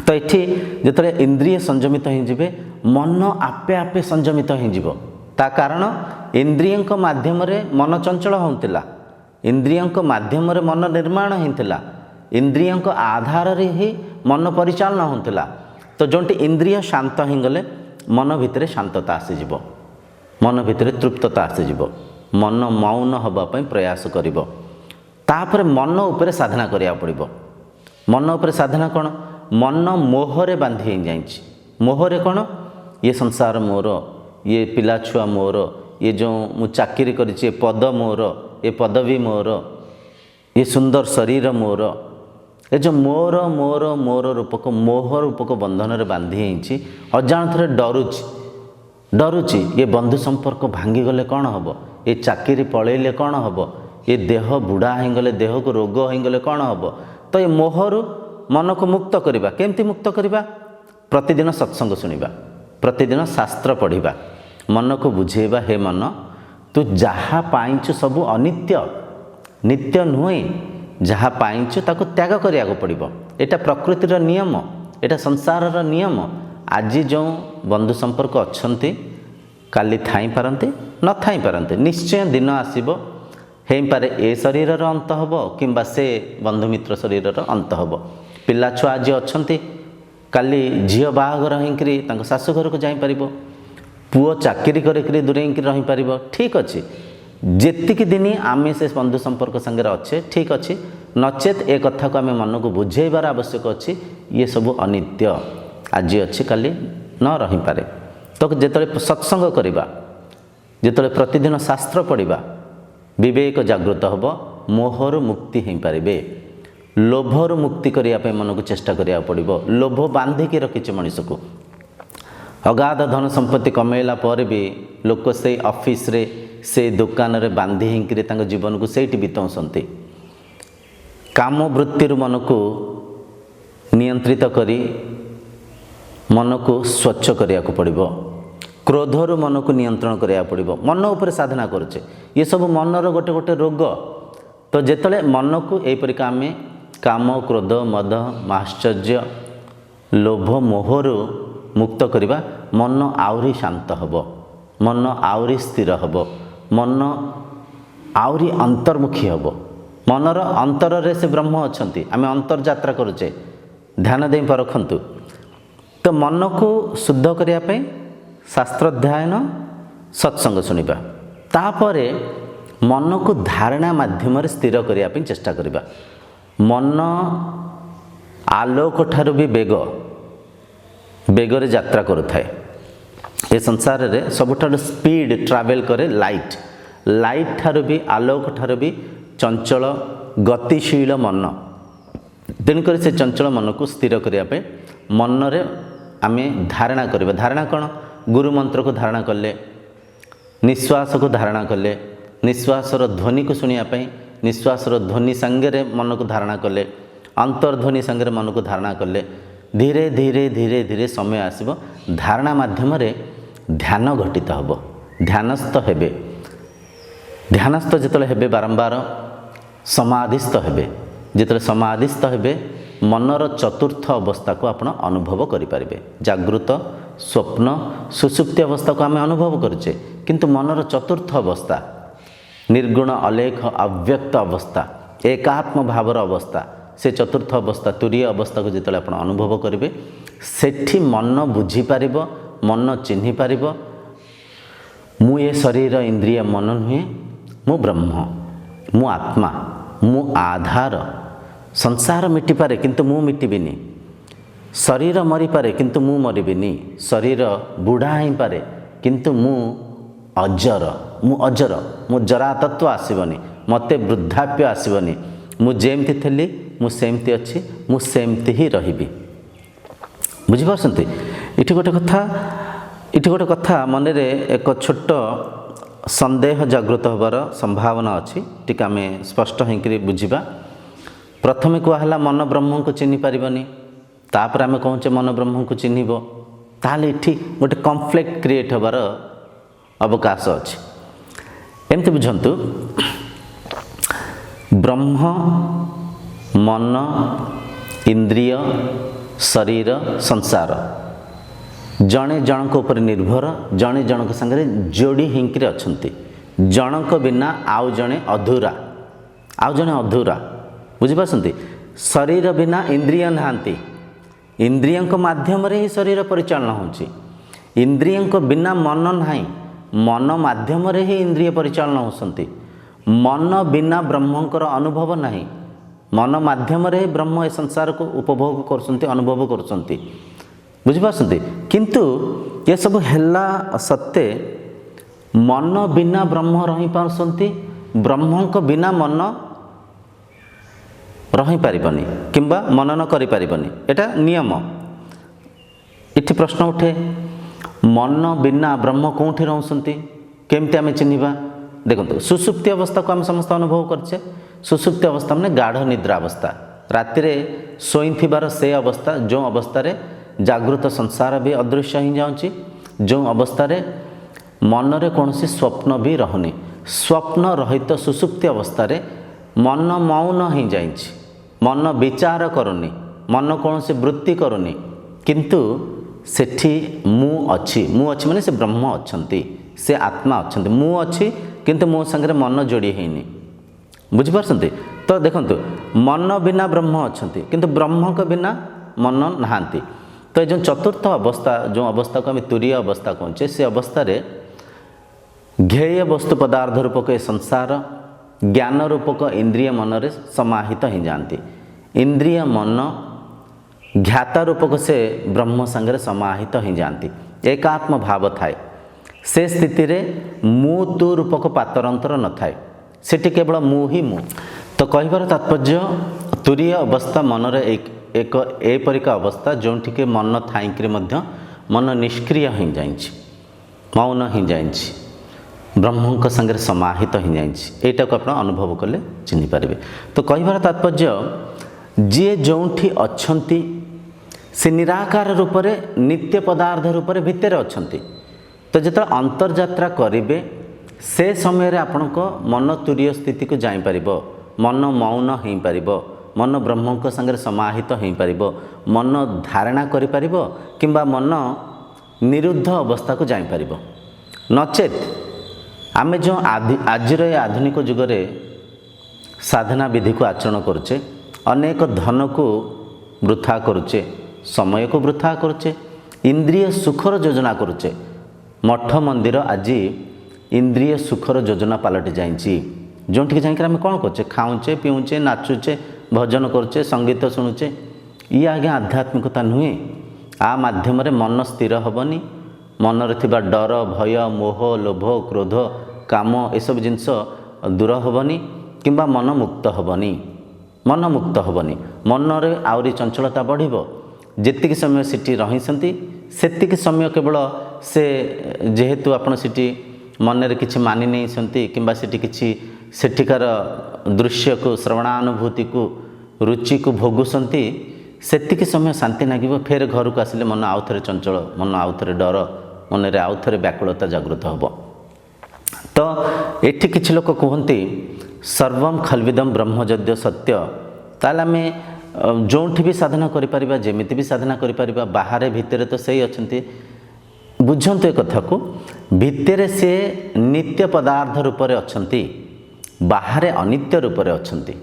ତ ଏଠି ଯେତେବେଳେ ଇନ୍ଦ୍ରିୟ ସଂଯମିତ ହେଇଯିବେ, ମନ ଆପେ ଆପେ ସଂଯମିତ ହେଇଯିବ। ତା କାରଣ ଇନ୍ଦ୍ରିୟଙ୍କ ମାଧ୍ୟମରେ ମନ ଚଞ୍ଚଳ ହେଉଥିଲା, ଇନ୍ଦ୍ରିୟଙ୍କ ମାଧ୍ୟମରେ ମନ ନିର୍ମାଣ ହେଇଥିଲା, ଇନ୍ଦ୍ରିୟଙ୍କ ଆଧାରରେ ହିଁ ମନ ପରିଚାଳନା ହେଉଥିଲା। ତ ଯେଉଁଠି ଇନ୍ଦ୍ରିୟ ଶାନ୍ତ ହେଇଗଲେ ମନ ଭିତରେ ଶାନ୍ତତା ଆସିଯିବ, ମନ ଭିତରେ ତୃପ୍ତତା ଆସିଯିବ। ମନ ମୌନ ହେବା ପାଇଁ ପ୍ରୟାସ କରିବ। ତାପରେ ମନ ଉପରେ ସାଧନା କରିବାକୁ ପଡ଼ିବ। ମନ ଉପରେ ସାଧନା କ'ଣ? ମନ ମୋହରେ ବାନ୍ଧି ହେଇଯାଇଛି। ମୋହରେ କ'ଣ? ଇଏ ସଂସାର ମୋର, ଇଏ ପିଲାଛୁଆ ମୋର, ଇଏ ଯେଉଁ ମୁଁ ଚାକିରି କରିଛି ଏ ପଦ ମୋର, ଏ ପଦବୀ ମୋର, ଏ ସୁନ୍ଦର ଶରୀର ମୋର, ଏ ଯେଉଁ ମୋର ମୋର ମୋର ରୂପକ ମୋହ ରୂପକ ବନ୍ଧନରେ ବାନ୍ଧି ହେଇଛି। ଅଜାଣତରେ ଡରୁଛି ଏ ବନ୍ଧୁ ସମ୍ପର୍କ ଭାଙ୍ଗିଗଲେ କ'ଣ ହେବ, ଏ ଚାକିରି ପଳେଇଲେ କ'ଣ ହେବ, ଏ ଦେହ ବୁଢ଼ା ହେଇଗଲେ, ଦେହକୁ ରୋଗ ହେଇଗଲେ କ'ଣ ହେବ। ତ ଏ ମୋହରୁ ମନକୁ ମୁକ୍ତ କରିବା। କେମିତି ମୁକ୍ତ କରିବା? ପ୍ରତିଦିନ ସତ୍ସଙ୍ଗ ଶୁଣିବା, ପ୍ରତିଦିନ ଶାସ୍ତ୍ର ପଢ଼ିବା, ମନକୁ ବୁଝେଇବା, ହେ ମନ ତୁ ଯାହା ପାଇଛୁ ସବୁ ଅନିତ୍ୟ, ନିତ୍ୟ ନୁହେଁ। ଯାହା ପାଇଛୁ ତାକୁ ତ୍ୟାଗ କରିବାକୁ ପଡ଼ିବ। ଏଇଟା ପ୍ରକୃତିର ନିୟମ, ଏଇଟା ସଂସାରର ନିୟମ। ଆଜି ଯେଉଁ ବନ୍ଧୁ ସମ୍ପର୍କ ଅଛନ୍ତି, କାଲି ଥାଇପାରନ୍ତି, ନଥାଇପାରନ୍ତି। ନିଶ୍ଚୟ ଦିନ ଆସିବ, ହେଇପାରେ ଏ ଶରୀରର ଅନ୍ତ ହେବ, କିମ୍ବା ସେ ବନ୍ଧୁମିତ୍ର ଶରୀରର ଅନ୍ତ ହେବ। ପିଲାଛୁଆ ଆଜି ଅଛନ୍ତି, କାଲି ଝିଅ ବାହାଘର ହେଇକରି ତାଙ୍କ ଶାଶୁଘରକୁ ଯାଇପାରିବ, ପୁଅ ଚାକିରି କରିକିରି ଦୂରେଇକି ରହିପାରିବ। ଠିକ୍ ଅଛି, ଯେତିକି ଦିନ ଆମେ ସେ ବନ୍ଧୁ ସମ୍ପର୍କ ସାଙ୍ଗରେ ଅଛେ ଠିକ୍ ଅଛି। ନଚେତ୍ ଏ କଥାକୁ ଆମେ ମନକୁ ବୁଝେଇବାର ଆବଶ୍ୟକ ଅଛି, ଇଏ ସବୁ ଅନିତ୍ୟ, ଆଜି ଅଛି କାଲି ନ ରହିପାରେ। ତ ଯେତେବେଳେ ସତ୍ସଙ୍ଗ କରିବା, ଯେତେବେଳେ ପ୍ରତିଦିନ ଶାସ୍ତ୍ର ପଢ଼ିବା, ବିବେକ ଜାଗୃତ ହେବ, ମୋହରୁ ମୁକ୍ତି ହେଇପାରିବେ। ଲୋଭରୁ ମୁକ୍ତି କରିବା ପାଇଁ ମନକୁ ଚେଷ୍ଟା କରିବାକୁ ପଡ଼ିବ। ଲୋଭ ବାନ୍ଧିକି ରଖିଛି ମଣିଷକୁ। अगाध धन संपत्ति कमेला पर भी लोक से ऑफिस रे से दुकान रे बांधी हिंकरी तांग जीवन को सेठी बिताउसंती। काम वृत्ति मन को नियंत्रित करी मन को स्वच्छ करिया को पड़िबो। क्रोधर मन को नियंत्रण करिया पड़िबो। मन ऊपर साधना करुचे ये सब मनर गोटे गोटे रोग। तो जेतले मन को एपरि आमे काम क्रोध मद माश्चर्य लोभ मोहरु मुक्त करिबा मन आउरी शांत हबो, मन आउरी स्थिर हबो, मन आउरी अंतर्मुखी हबो। मनर अंतर रे से ब्रह्म अछंती। आमे अंतर यात्रा करुचे ध्यान देई परखंतु। तो मन को शुद्ध करिया पे शास्त्र अध्ययन सत्संग सुनिबा, तापरे मन को धारणा माध्यम स्थिर करिया पे चेष्टा करिबा। मन आलोक ठारू भी बेगरे यात्रा करुथाए। ये संसार रे सबुठार स्पीड ट्रावेल करे लाइट। लाइट ठारू भी आलोक ठारू भी चंचल गतिशील मन। तेणुकर से चंचल मन को स्थिर करने मन रे आमे धारणा करिबा। धारणा कौन? गुरु मंत्र को धारणा कले, निश्वास को धारणा कले, निश्वासर ध्वनि को सुनिया निश्वासर ध्वनि संगे मन को धारणा कले, अंतर्ध्वनि संगे मन को धारणा कले। धीरे धीरे धीरे धीरे समय आसब धारणा माध्यम ध्यान घटित हब, ध्यानस्थ हेबे। ध्यानस्थ जिते हेबे बारंबार समाधिस्थ हेबे। जिते समाधिस्थ हेबे मनर चतुर्थ अवस्था को आपण अनुभव करें। जागृत स्वप्न सुसुप्ति अवस्था को आम अनुभव करुचे, किंतु मनर चतुर्थ अवस्था निर्गुण अलेख अव्यक्त अवस्था एकात्म भावर अवस्था से चतुर्थ अवस्था तुरीय अवस्था को जिते आप अनुभव करेंगे सेठी मन बुझीपार मन चिन्ही पार मु ये शरीर इंद्रिय मन नुहे, मु ब्रह्म, मु आत्मा, मु आधार। संसार मिटी पारे किंतु मु मिटिबिनी। शरीर मरी पारे किंतु मु मरिबिनी। शरीर बुढ़ा ही पारे किंतु मु अजर, मु अजर। मु जरा तत्व आसबनी, मते वृद्धाप्य आसबनी। मु जेमती थी मु सेमती अच्छी, मु सेमती ही रहिबी। बुझिपारछंती? इठी गोटे कथा मन रे एक छोट संदेह जागृत होबार संभावना अच्छी। टिके आमे स्पष्ट होकर बुझिबा। प्रथमे कहला मन ब्रह्म को चिन्ह पारिबनी, तापर आमे कहूचे मन ब्रह्म को चिन्हिबो। ताले इठी गोटे कॉन्फ्लिक्ट क्रिएट होबार अवकाश अच्छी। एमती बुझंतु ब्रह्म मन इंद्रिय शरीर संसार जड़े जनक उपर निर्भर, जड़े जनक संगे जोड़ी हिंकरे अछंती। जनक बिना आउ जड़े अधूरा, आउ जड़े अधूरा। बुझिपारछंती? शरीर बिना इंद्रिय नहांती, इंद्रियंक माध्यम रे ही शरीर परिचालन होची। इंद्रियंक बिना मन नाही, मन माध्यम रे ही इंद्रिय परिचालन होसंती। मन बिना ब्रह्मंकर अनुभव नाही, मन माध्यम रे ब्रह्म ए संसार को उपभोग करसंती, अनुभव करसंती। बुझिपारछंती? किंतु ये सब हेला सत्य मन बिना ब्रह्म रही पारसंती, ब्रह्मंक बिना मन रही पारिबनी किंबा मनन करि पारिबनी। एटा नियम। इठी प्रश्न उठे मन बिना ब्रह्म कोठी रहसंती, केमते आमे चिन्हिबा? देखो सुसुप्ति अवस्था को आम समस्त अनुभव करछे। सुसुप्ति अवस्था माने गाढ़ निद्रा अवस्था, राति रे शोइथिबार से अवस्था जो अवस्था रे जागृत संसार भी अदृश्य ही जाउची, जो अवस्था रे मन रे कौनसी स्वप्न भी रहनी। स्वप्न रहित सुसुप्ति अवस्था रे मन मौन ही जाइछि, मन विचार करुनी, मन कौनसी वृत्ति करुनी, किंतु सेठी मु अच्छी। मु अच्छी माने से ब्रह्म अछंती, से आत्मा अछंती। मु अच्छी किंतु मो संगे मन जोड़ी हैनी। बुझिपारछंती? तो देखंतु मन बिना ब्रह्म अछंती किंतु ब्रह्म के बिना मन नहांती। तो जो चतुर्थ अवस्था, जो अवस्था को आम तुरीय अवस्था कहचे, से अवस्था रे ध्येय वस्तु पदार्थ रूपक संसार ज्ञान रूपक इंद्रिय मन रे समाहित ही जाती। इंद्रिय मन ज्ञाता रूपक से ब्रह्म संगे समाहित ही जाती। एकात्म भाव थाए। से स्थिति रे मु तु रूपक पातरंतर न थाए, सेठी केवल मु ही मु। तो कहबार तात्पर्य तुरीय अवस्था मन रे एक एपरिका अवस्था जोठिके मन थाइक मन निष्क्रिय हो जाए, मौन हो जाए, ब्रह्म सागर समाहित हो जाए, यहाँ को आप अनुभव कले चिन्ह पारे। तो कहबार तात्पर्य जी जो अच्छा से निराकार रूप से नित्य पदार्थ रूप से भितर अच्छा, तो जो अंतर्यात्रा करेंगे से समय आपण मन तुरीय स्थिति को जापर, मन मौन हो पार, मन ब्रह्म सागर समाहित हो पार, मन धारणा कर किंबा मन निरुद्ध अवस्था को जापर। नचेत आमे जो आजिर आधुनिक जुगरे साधना विधि को आचरण करुचे, अनेक धन को वृथा करुचे, समय को वृथा करुचे, इंद्रिय सुखर योजना करुचे। मठ मंदिर आज इंद्रिय सुखर योजना पलटि जाइए, जोठिक जाकर आम कौन करुचे, खाऊचे पीऊचे नाचुचे भजन करुचे संगीत शुणुचे। ये आज्ञा आध्यात्मिकता नुहे। आ माध्यम मन स्थिर हेनी, मनरे थिबा डर भय मोह लोभ क्रोध काम एसब जिनस दूर हेनी किंबा मन मुक्त हेनी, मन मुक्त हेनी, मनरे आउरी चंचलता बढ़िब। जेतिक समय सिटी रही सेतिक समय केवल से जेहेतु आपण सिटी मनरे किछि मानि नहीं सन्ति किंबा सिटी किछि सेठिकार दृश्य को श्रवणानुभूति को रुचि को भोगुसंती, सेतिक समय शांति लगे। फेर घर को आसिले मन आउ थे चंचल, मन आउ थे डर, मन रे आउ थे व्याकुलता जागृत हम। तो एठी किछि लोक कहते सर्वम खल्विदम ब्रह्मजद्य सत्य, ताल आम जोठी भी साधना करिपरिबा, जेमिति भी साधना करिपरिबा, बाहर भितर तो सही अच्छे। बुझंतु ए कथा को, भितर से नित्य पदार्थ रूप से अच्छंती, बाहर अनित्य रूप से अच्छंती,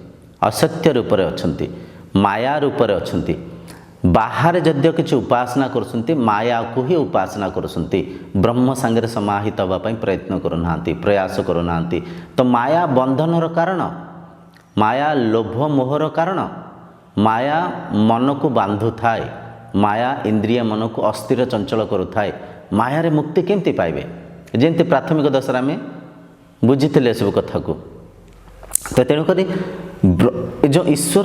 असत्य रूप से अच्छंती, माया रूप से अच्छंती। बाहर जद्य किसी उपासना करसंती, माया को ही उपासना करसंती, ब्रह्म सांगे समाहित होगापी प्रयत्न करूना, प्रयास करूना। तो माया बंधनर कारण, माया लोभ मोहर कारण, माया मन को बांधु थाए, माया इंद्रिय मन को अस्थिर चंचल करुए। मायारे मुक्ति केमती पाइबे, जेमती प्राथमिक दशा में बुझी सब कथा को। तो तेणुक जो ईश्वर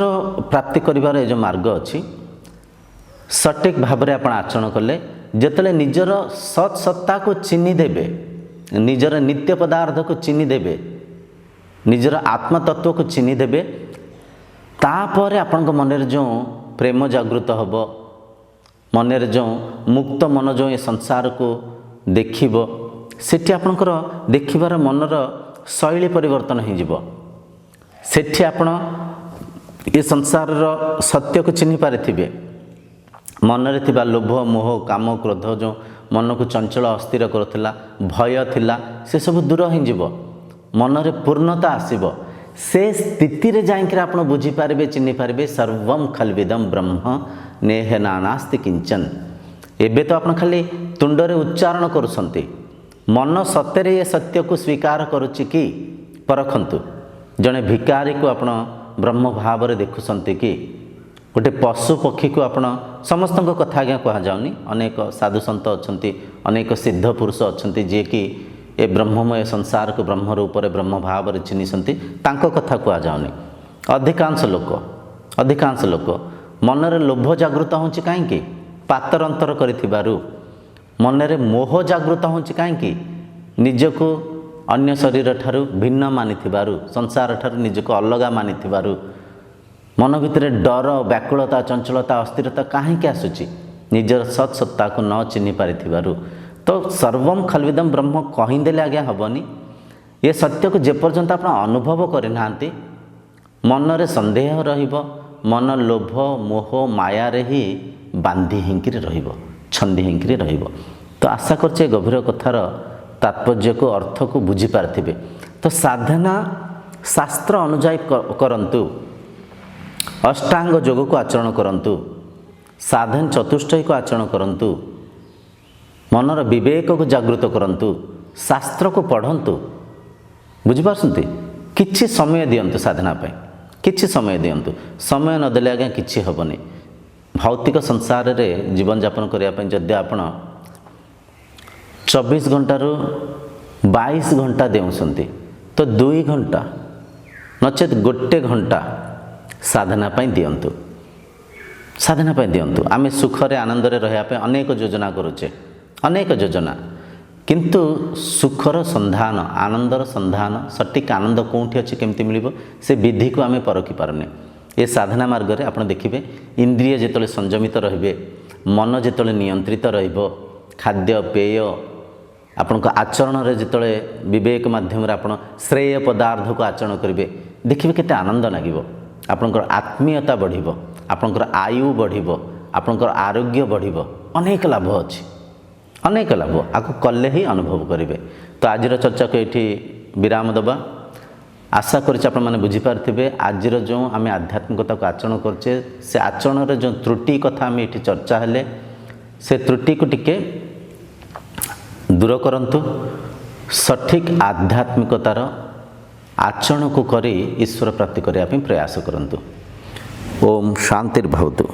प्राप्ति करिवार जो मार्ग अच्छी सटीक भाव में आप आचरण कले, जिते निजर सत् सत्ता को चिन्ह देवे, निजर नित्य पदार्थ को चिन्ह देवे, निजर आत्मतत्व को चिन्ह देवे, तापर आपण मन जो प्रेम जागृत हम, मनरे जो मुक्त मन जो ये संसार को देखिब, सेठी आपणकर देखिबार मनर शैली परिवर्तन हो। सेठी आपण ये संसार सत्य को चिन्ह पारिथिबे। मनरे थिबा लोभ मोह काम क्रोध जो मन को चंचल अस्थिर करुला, भय थिला, से सब दूर हो, मनरे पूर्णता आसीबो। से स्थिति रे जाइकर आप बुझीपारे चिन्ह पारे सर्वम खल्विदम ब्रह्म नेह नानास्ति किंचन। एबे तो आप खाली तुंडरे उच्चारण करुछंती, मन सत्य ये सत्य को स्वीकार करुच्ची कि परखंतु। जड़े भिकारी को आप ब्रह्म भाव में देखुंती कि गोटे पशु पक्षी को आप समस्त कथा आज्ञा कहुनी, अनेक साधु सन्त अच्छा, अनेक सिद्ध पुरुष अच्छा जी कि ए ब्रह्ममय संसार को ब्रह्म रूप में ब्रह्म भाव में चिन्हती, कथा कहुनी। अधिकांश लोक मनरे लोभ जागृत होची कहीं पातर अंतर करिथिबारु, मनरे मोह जागृत होची कहीं निजको अन्य शरीर ठारू भिन्न मानिथिबारु, संसार ठारू निजको अलगा मानिथिबारु, मन भितर डर व्याकुलता चंचलता अस्थिरता कहीं आसुची, निजर सत् सत्ता को न चिन्ह पारिथिबारु। तो सर्वम खल्विदम ब्रह्म कहीदेले आज्ञा हेनी। ये सत्य को जेपर्यंत आप अनुभव करना, मनरे संदेह रहिबो, मन लोभ मोह माया रे ही बांधी हिंकिरी रहिबो, छंदी हिंकिरी रहिबो। तो आशा करछे गभीर कथार तात्पर्य को अर्थ को बुझी पारथिबे। तो साधना शास्त्र अनुଯାयी करंतु, अष्टांग योग को आचरण करंतु, साधन चतुष्टय को आचरण करंतु, मनर विवेक को जागृत करंतु, शास्त्र को पढ़ंतु। बुझिपारछंती, किछि समय दियंतु साधना पाई, किछि समय दियंतु। समय नदेले आज्ञा किछि हेबनी। भौतिक संसार रे जीवन यापन करिया पई जदि आपण 24 घंटारू 22 घंटा देउसंती, तो 2 घंटा नचेत 1 घंटा साधना पाई दियंतु। ସାଧନା ପାଇଁ ଦିଅନ୍ତୁ। ଆମେ ସୁଖରେ ଆନନ୍ଦରେ ରହିବା ପାଇଁ ଅନେକ ଯୋଜନା କରୁଛେ, ଅନେକ ଯୋଜନା, କିନ୍ତୁ ସୁଖର ସନ୍ଧାନ, ଆନନ୍ଦର ସନ୍ଧାନ, ସଠିକ୍ ଆନନ୍ଦ କେଉଁଠି ଅଛି, କେମିତି ମିଳିବ, ସେ ବିଧିକୁ ଆମେ ପରଖି ପାରୁନେ। ଏ ସାଧନା ମାର୍ଗରେ ଆପଣ ଦେଖିବେ ଇନ୍ଦ୍ରିୟ ଯେତେବେଳେ ସଂଯମିତ ରହିବେ, ମନ ଯେତେବେଳେ ନିୟନ୍ତ୍ରିତ ରହିବ, ଖାଦ୍ୟ ପେୟ ଆପଣଙ୍କ ଆଚରଣରେ ଯେତେବେଳେ ବିବେକ ମାଧ୍ୟମରେ ଆପଣ ଶ୍ରେୟ ପଦାର୍ଥକୁ ଆଚରଣ କରିବେ, ଦେଖିବେ କେତେ ଆନନ୍ଦ ଲାଗିବ। ଆପଣଙ୍କର ଆତ୍ମୀୟତା ବଢ଼ିବ, ଆପଣଙ୍କର ଆୟୁ ବଢ଼ିବ, ଆପଣଙ୍କର ଆରୋଗ୍ୟ ବଢ଼ିବ। ଅନେକ ଲାଭ ଅଛି, ଅନେକ ଲାଭ, ଆକୁ କଲେ ହିଁ ଅନୁଭବ କରିବେ। ତ ଆଜିର ଚର୍ଚ୍ଚାକୁ ଏଇଠି ବିରାମ ଦେବା। ଆଶା କରୁଛି ଆପଣମାନେ ବୁଝିପାରିଥିବେ ଆଜିର ଯେଉଁ ଆମେ ଆଧ୍ୟାତ୍ମିକତାକୁ ଆଚରଣ କରୁଛେ, ସେ ଆଚରଣରେ ଯେଉଁ ତ୍ରୁଟି କଥା ଆମେ ଏଠି ଚର୍ଚ୍ଚା ହେଲେ, ସେ ତ୍ରୁଟିକୁ ଟିକେ ଦୂର କରନ୍ତୁ। ସଠିକ୍ ଆଧ୍ୟାତ୍ମିକତାର ଆଚରଣକୁ କରି ଈଶ୍ୱର ପ୍ରାପ୍ତି କରିବା ପାଇଁ ପ୍ରୟାସ କରନ୍ତୁ। ଓମ୍ ଶାନ୍ତିର୍ଭବତୁ।